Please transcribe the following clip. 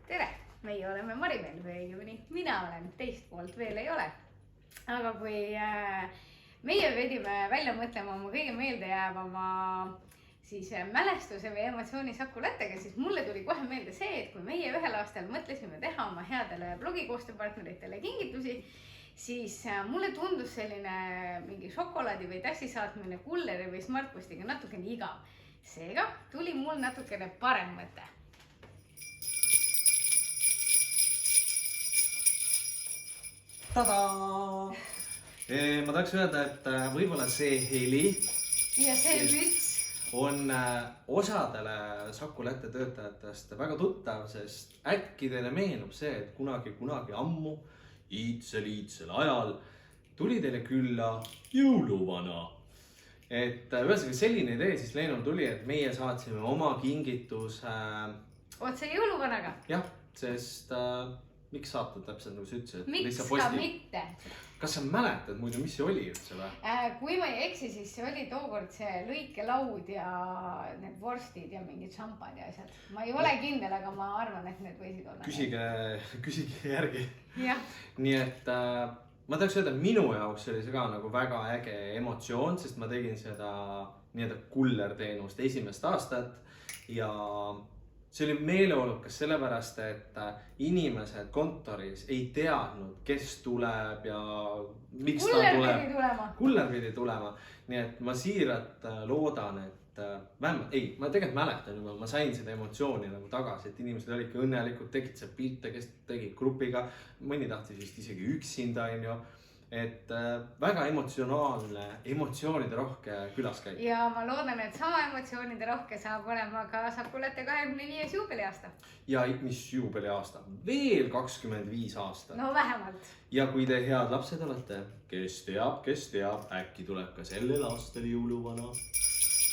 Tere! Meie oleme Marimel või õigemini mina olen, teist poolt veel ei ole. Aga kui meie pidime välja mõtlema oma kõige meeldejäävama siis mälestuse või emotsiooni Saku Lattega, siis mulle tuli kohe meelde see, et kui meie ühel aastal mõtlesime teha oma headele blogikoostööpartneritele kingitusi, siis mulle tundus selline mingi šokolaadi või tassi saatmine kulleri või smartpostiga natukene igav. Seega tuli mul natukene parem mõte. Tadaa! Ma tahaks öelda, et võib-olla see heli ja see müts on osadele Saku Latte töötajatest väga tuttav, sest äkki teile meenub see, et kunagi ammu iidsel ajal tuli teile külla jõuluvana. Et ühesõnaga selline idee siis Leenul tuli, et meie saatsime oma kingituse otse jõuluvanaga. Jah, sest miks saata täpselt nagu sa ütlesid? Miks ka mitte? Kas sa mäletad muidu, mis see oli üldse või? Kui ma ei eksi, siis see oli tookord see lõikelaud ja need vorstid ja mingid šampad ja asjad. Ma ei ole kindel, aga ma arvan, et need võisid olla. Küsige järgi. Jah. Nii et ma tahaks öelda, et minu jaoks oli see ka nagu väga äge emotsioon, sest ma tegin seda nii-öelda kullerteenust esimest aastat ja see oli meeleolukas sellepärast, et inimesed kontoris ei teadnud, kes tuleb ja miks ta tuleb. Kuller pidi tulema. Nii et ma siiralt loodan, et ma tegelikult mäletan juba, ma sain seda emotsiooni nagu tagasi, et inimesed olid ikka õnnelikud, tegid see pilte, kes tegid grupiga, mõni tahtis vist isegi üksinda, et väga emotsionaalne, emotsioonide rohke külaskäik. Ja ma loodan, et sama emotsioonide rohke saab olema ka Saku Latte 25 juubeliaasta. Ja mis juubeliaasta? Veel 25 aastat. No vähemalt. Ja kui te head lapsed olete, kes teab, äkki tuleb ka sellel aastal jõuluvana.